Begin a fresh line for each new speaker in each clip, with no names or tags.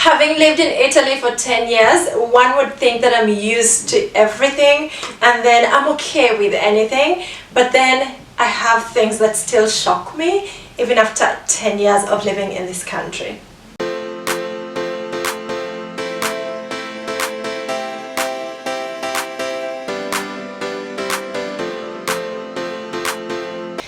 Having lived in Italy for 10 years, one would think that I'm used to everything and then I'm okay with anything, but then I have things that still shock me even after 10 years of living in this country.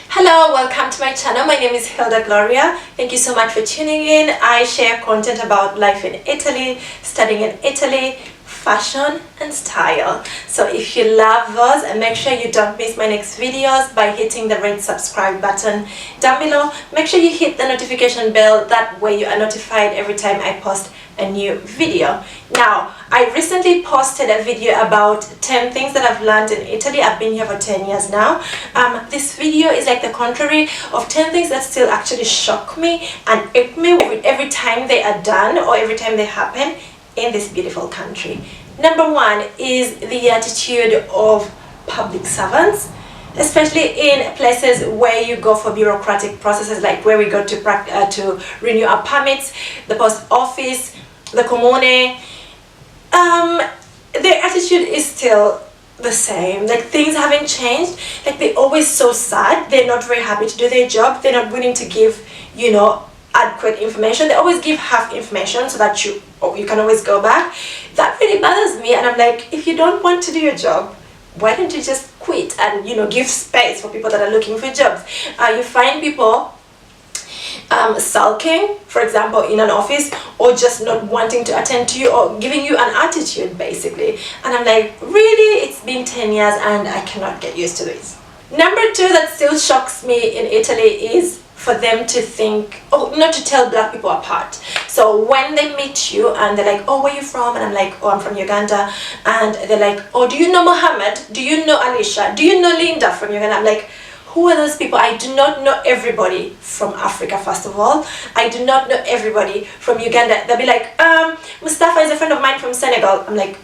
Hello, welcome to my channel. My name is Hilda Gloria. Thank you so much for tuning in. I share content about life in Italy, studying in Italy, fashion and style. So if you love those, make sure you don't miss my next videos by hitting the red subscribe button down below. Make sure you hit the notification bell, that way you are notified every time I post a new video. Now, I recently posted a video about 10 things that I've learned in Italy. I've been here for 10 years now. This video is like the contrary of 10 things that still actually shock me and irk me every time they are done or every time they happen in this beautiful country. Number one is the attitude of public servants, especially in places where you go for bureaucratic processes, like where we go to renew our permits, the post office, the comune. Their attitude is still the same. Like, things haven't changed. Like, they're always so sad. They're not very happy to do their job. They're not willing to give, you know, adequate information. They always give half information so that you can always go back. That really bothers me, and I'm like, if you don't want to do your job, why don't you just quit and, you know, give space for people that are looking for jobs? You find people sulking, for example, in an office, or just not wanting to attend to you, or giving you an attitude basically, and I'm like, really? It's been 10 years and I cannot get used to this. Number two that still shocks me in Italy is for them to think, not to tell black people apart. So when they meet you and they're like, oh, where are you from? And I'm like, oh, I'm from Uganda. And they're like, oh, do you know Mohammed? Do you know Alicia? Do you know Linda from Uganda? I'm like, who are those people? I do not know everybody from Africa, first of all. I do not know everybody from Uganda. They'll be like, Mustafa is a friend of mine from Senegal. I'm like,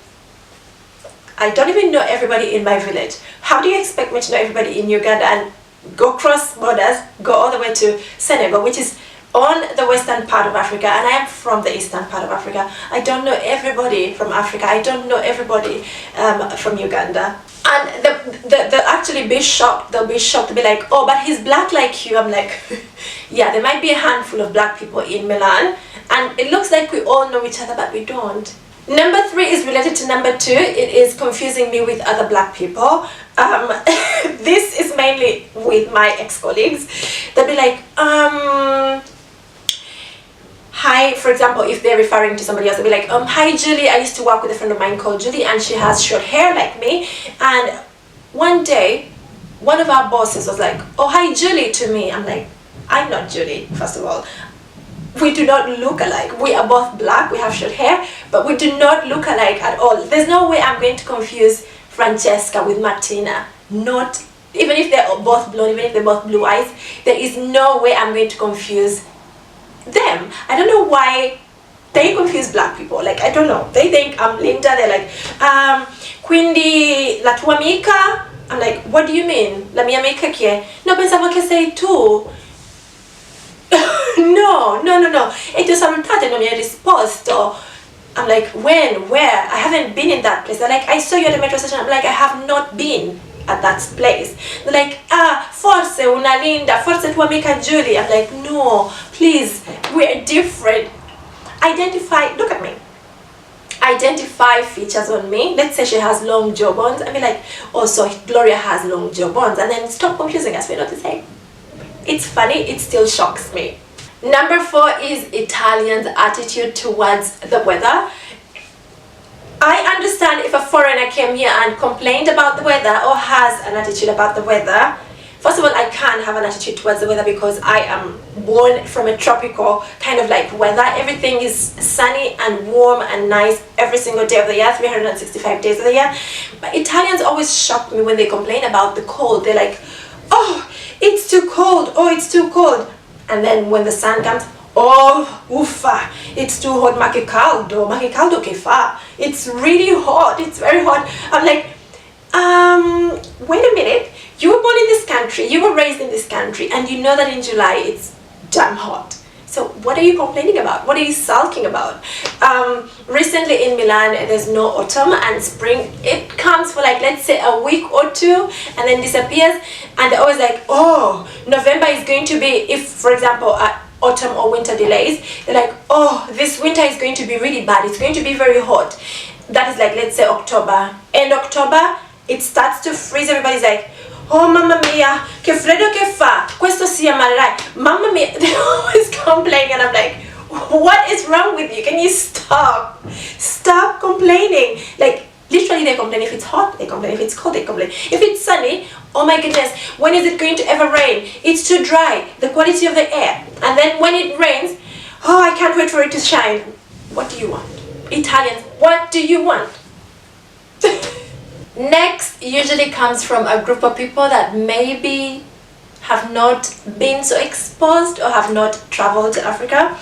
I don't even know everybody in my village. How do you expect me to know everybody in Uganda and go cross borders, go all the way to Senegal, which is on the western part of Africa, and I am from the eastern part of Africa. I don't know everybody from Africa. I don't know everybody from Uganda. And they'll actually be shocked. They'll be shocked. They'll be like, oh, but he's black like you. I'm like, yeah, there might be a handful of black people in Milan, and it looks like we all know each other, but we don't. Number three is related to number two. It is confusing me with other black people. This is mainly with my ex-colleagues. They'll be like, hi, for example, if they're referring to somebody else, they'll be like, hi Julie, I used to work with a friend of mine called Julie, and she has short hair like me. And one day, one of our bosses was like, oh, hi Julie to me. I'm like, I'm not Julie, first of all. We do not look alike. We are both black, we have short hair, but we do not look alike at all. There's no way I'm going to confuse Francesca with Martina. Not, even if they're both blonde, even if they're both blue eyes, there is no way I'm going to confuse them. I don't know why they confuse black people. Like, I don't know. They think I'm Linda. They're like, quindi la tua amica? I'm like, what do you mean? La mia amica chi è? No, pensavo che sei tu. No. E ti ho salutato e non mi hai risposto. I'm like, when? Where? I haven't been in that place. They're like, I saw you at the metro station. I'm like, I have not been at that place. They're like, forse una Linda, forse tua amica Julie. I'm like, no, please, we're different. Identify, look at me. Identify features on me. Let's say she has long jawbones. I mean, like, oh, so Gloria has long jawbones. And then stop confusing us, we're not the same. It's funny, it still shocks me. Number four is Italians' attitude towards the weather. I understand if a foreigner came here and complained about the weather or has an attitude about the weather. First of all, I can't have an attitude towards the weather because I am born from a tropical kind of like weather. Everything is sunny and warm and nice every single day of the year, 365 days of the year. But Italians always shock me when they complain about the cold. They're like, oh, it's too cold, oh, it's too cold. And then when the sun comes, oh, uffa, it's too hot, ma che caldo che fa. It's really hot, it's very hot. I'm like, wait a minute, you were born in this country, you were raised in this country, and you know that in July it's damn hot. So what are you complaining about? What are you sulking about? Recently in Milan, there's no autumn and spring. It comes for like, let's say a week or two and then disappears. And they're always like, oh, November is going to be, if for example, autumn or winter delays, they're like, oh, this winter is going to be really bad. It's going to be very hot. That is like, let's say October. End October, it starts to freeze. Everybody's like, oh mamma mia, che freddo che fa, questo si amalerai, mamma mia. They always complain and I'm like, what is wrong with you? Can you stop complaining? Like literally they complain if it's hot, they complain if it's cold, they complain if it's sunny. Oh my goodness, when is it going to ever rain? It's too dry, the quality of the air. And then when it rains, oh, I can't wait for it to shine. What do you want? Italians, what do you want? Next usually comes from a group of people that maybe have not been so exposed or have not traveled to Africa.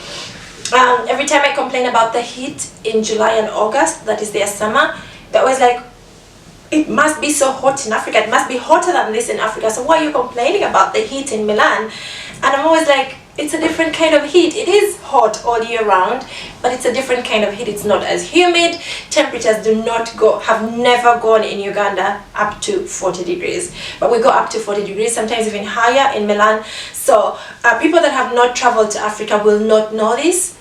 Every time I complain about the heat in July and August, that is their summer, they're always like, it must be so hot in Africa, it must be hotter than this in Africa, so why are you complaining about the heat in Milan? And I'm always like, it's a different kind of heat. It is hot all year round, but it's a different kind of heat. It's not as humid. Temperatures have never gone in Uganda up to 40 degrees, but we go up to 40 degrees, sometimes even higher in Milan. So people that have not traveled to Africa will not know this,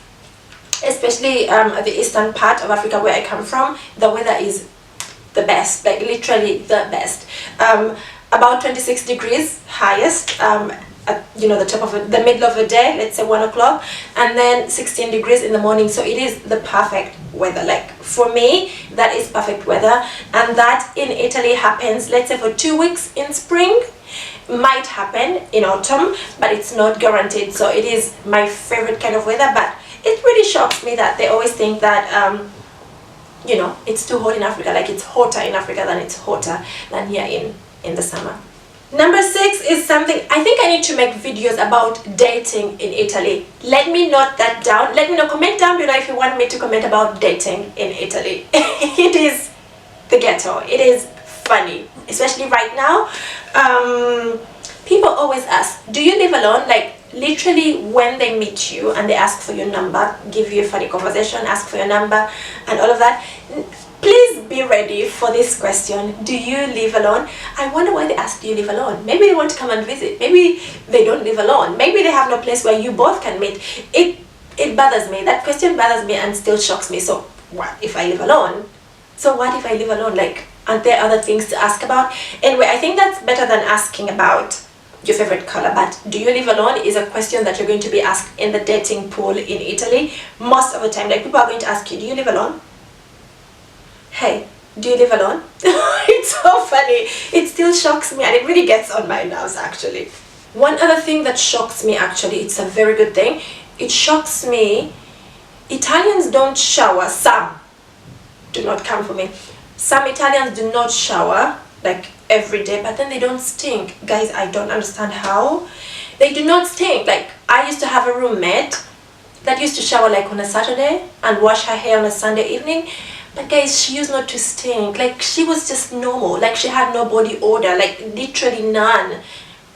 especially the eastern part of Africa where I come from. The weather is the best, like literally the best. About 26 degrees highest, at the top of the middle of the day, let's say 1 o'clock, and then 16 degrees in the morning. So it is the perfect weather. Like for me, that is perfect weather. And that in Italy happens, let's say for 2 weeks in spring, might happen in autumn, but it's not guaranteed. So it is my favorite kind of weather. But it really shocks me that they always think that it's too hot in Africa, like it's hotter in Africa than it's hotter than here in the summer. Number 6 is something I think I need to make videos about dating in Italy. Let me note that down. Let me know, comment down below if you want me to comment about dating in Italy. It is the ghetto. It is funny, especially right now. People always ask, do you live alone? Like literally when they meet you and they ask for your number, give you a funny conversation, ask for your number and all of that. Please be ready for this question. Do you live alone? I wonder why they ask, do you live alone? Maybe they want to come and visit. Maybe they don't live alone. Maybe they have no place where you both can meet. It bothers me. That question bothers me and still shocks me. So what if I live alone? So what if I live alone? Like, aren't there other things to ask about? Anyway, I think that's better than asking about your favorite color. But do you live alone is a question that you're going to be asked in the dating pool in Italy most of the time. Like people are going to ask you, do you live alone? Hey, do you live alone? It's so funny. It still shocks me and it really gets on my nerves actually. One other thing that shocks me actually, it's a very good thing. It shocks me. Italians don't shower. Some. Do not come for me. Some Italians do not shower like every day, but then they don't stink. Guys, I don't understand how. They do not stink. Like I used to have a roommate that used to shower like on a Saturday and wash her hair on a Sunday evening. But guys, she used not to stink. Like she was just normal. Like she had no body odor. Like literally none.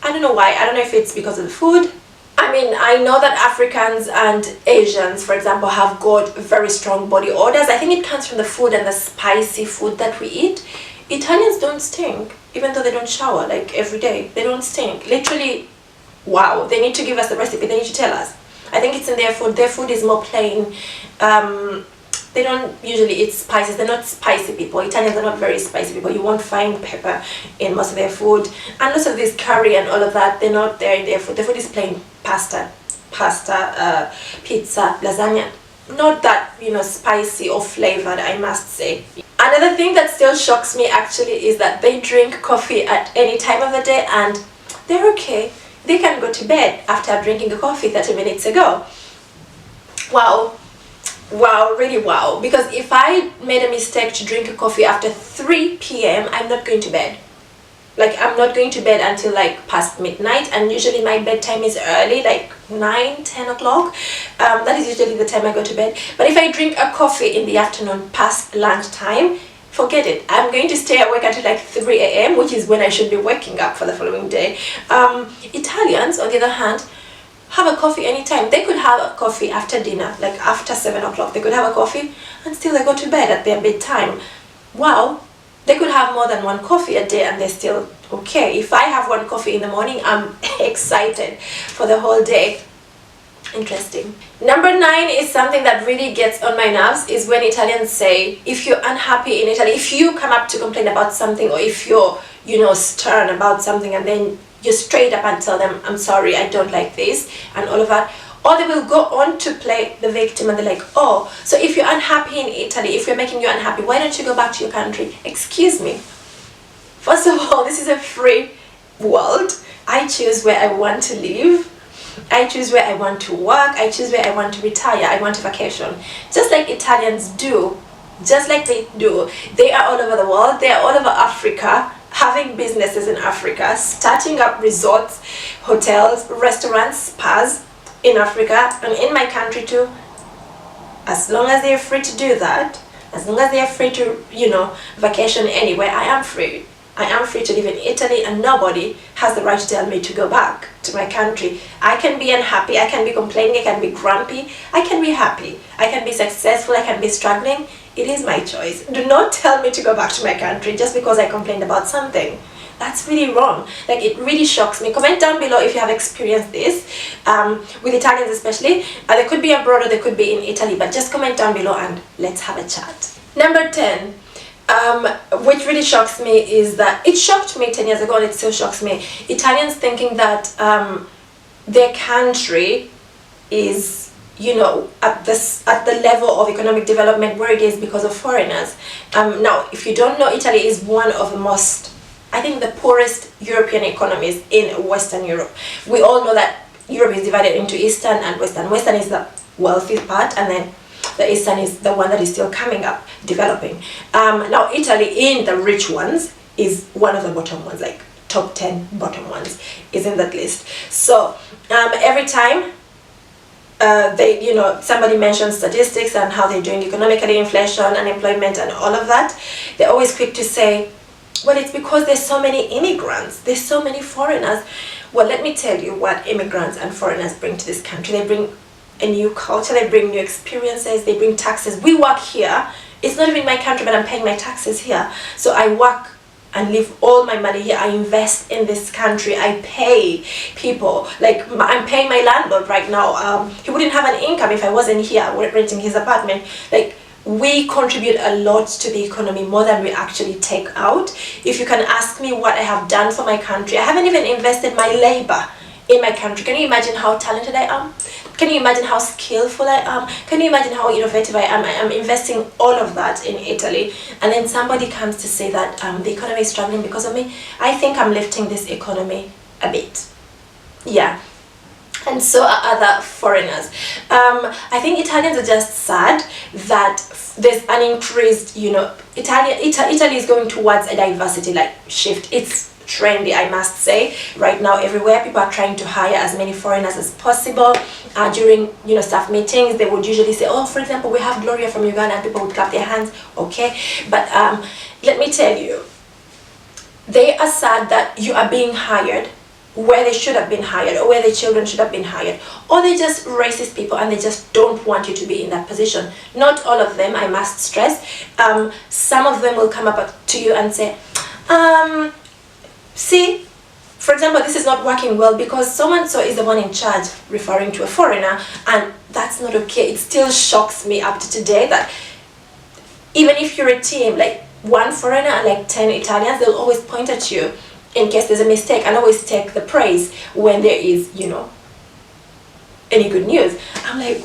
I don't know why. I don't know if it's because of the food. I mean, I know that Africans and Asians, for example, have got very strong body odors. I think it comes from the food and the spicy food that we eat. Italians don't stink, even though they don't shower like every day. They don't stink. Literally, wow. They need to give us the recipe. They need to tell us. I think it's in their food. Their food is more plain. They don't usually eat spices. They're not spicy people. Italians are not very spicy people. You won't find pepper in most of their food. And lots of this curry and all of that, they're not there in their food. Their food is plain pasta, pizza, lasagna. Not that, spicy or flavored, I must say. Another thing that still shocks me actually is that they drink coffee at any time of the day and they're okay. They can go to bed after drinking a coffee 30 minutes ago. Wow. Wow, really wow. Because if I made a mistake to drink a coffee after 3 p.m, I'm not going to bed. Like I'm not going to bed until like past midnight, and usually my bedtime is early, like 9-10 o'clock. That is usually the time I go to bed. But if I drink a coffee in the afternoon past lunchtime, forget it. I'm going to stay awake until like 3 a.m, which is when I should be waking up for the following day. Italians, on the other hand, have a coffee anytime. They could have a coffee after dinner, like after 7 o'clock. They could have a coffee and still they go to bed at their bedtime. Wow, they could have more than one coffee a day and they're still okay. If I have one coffee in the morning, I'm excited for the whole day. Interesting. Number 9 is something that really gets on my nerves, is when Italians say, if you're unhappy in Italy, if you come up to complain about something, or if you're, stern about something, and then you straight up and tell them, I'm sorry, I don't like this, and all of that. Or they will go on to play the victim, and they're like, oh, so if you're unhappy in Italy, if we're making you unhappy, why don't you go back to your country? Excuse me. First of all, this is a free world. I choose where I want to live. I choose where I want to work. I choose where I want to retire. I want a vacation. Just like Italians do. Just like they do. They are all over the world. They are all over Africa, having businesses in Africa, starting up resorts, hotels, restaurants, spas in Africa, and in my country too. As long as they are free to do that, as long as they are free to, vacation anywhere, I am free. I am free to live in Italy, and nobody has the right to tell me to go back to my country. I can be unhappy, I can be complaining, I can be grumpy, I can be happy, I can be successful, I can be struggling. It is my choice. Do not tell me to go back to my country just because I complained about something. That's really wrong. Like, it really shocks me. Comment down below if you have experienced this, with Italians especially. They could be abroad or they could be in Italy, but just comment down below and let's have a chat. Number 10. Which really shocks me is that, it shocked me 10 years ago and it still shocks me, Italians thinking that their country is, at the level of economic development where it is because of foreigners. Now, if you don't know, Italy is one of the most, I think, the poorest European economies in Western Europe. We all know that Europe is divided into Eastern and Western. Western is the wealthy part, and then the Eastern is the one that is still coming up, developing. Now, Italy, in the rich ones, is one of the bottom ones, like top 10 bottom ones is in that list. So every time somebody mentions statistics and how they're doing economically, inflation, unemployment, and all of that, they're always quick to say, well, it's because there's so many immigrants, there's so many foreigners. Well, let me tell you what immigrants and foreigners bring to this country. They bring a new culture, they bring new experiences, they bring taxes. We work here. It's not even my country, but I'm paying my taxes here. So I work and live all my money here. I invest in this country. I pay people. Like, I'm paying my landlord right now. He wouldn't have an income if I wasn't here renting his apartment. Like, we contribute a lot to the economy, more than we actually take out. If you can ask me what I have done for my country, I haven't even invested my labor in my country. Can you imagine how talented I am? Can you imagine how skillful I am? Can you imagine how innovative I am? I am investing all of that in Italy, and then somebody comes to say that the economy is struggling because of me. I think I'm lifting this economy a bit. Yeah. And so are other foreigners. I think Italians are just sad that there's an increased, Italy is going towards a diversity shift. It's trendy, I must say. Right now, everywhere people are trying to hire as many foreigners as possible. During staff meetings, they would usually say, oh, for example, we have Gloria from Uganda, and people would clap their hands. Okay, but let me tell you, they are sad that you are being hired where they should have been hired, or where their children should have been hired, or they're just racist people and they just don't want you to be in that position. Not all of them, I must stress. Some of them will come up to you and say, see, for example, this is not working well because so-and-so is the one in charge, referring to a foreigner, and that's not okay. It still shocks me up to today that even if you're a team, like one foreigner and like 10 Italians, they'll always point at you in case there's a mistake, and always take the praise when there is, any good news. I'm like,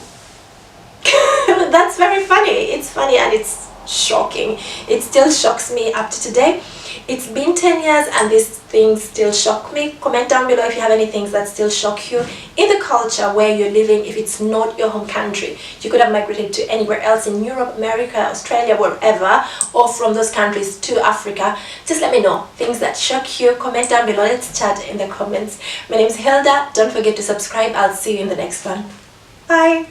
that's very funny. It's funny and it's shocking. It still shocks me up to today. It's been 10 years and these things still shock me. Comment down below if you have any things that still shock you in the culture where you're living. If it's not your home country, you could have migrated to anywhere else in Europe, America, Australia, wherever, or from those countries to Africa. Just let me know things that shock you. Comment down below. Let's chat in the comments. My name is Hilda. Don't forget to subscribe. I'll see you in the next one. Bye.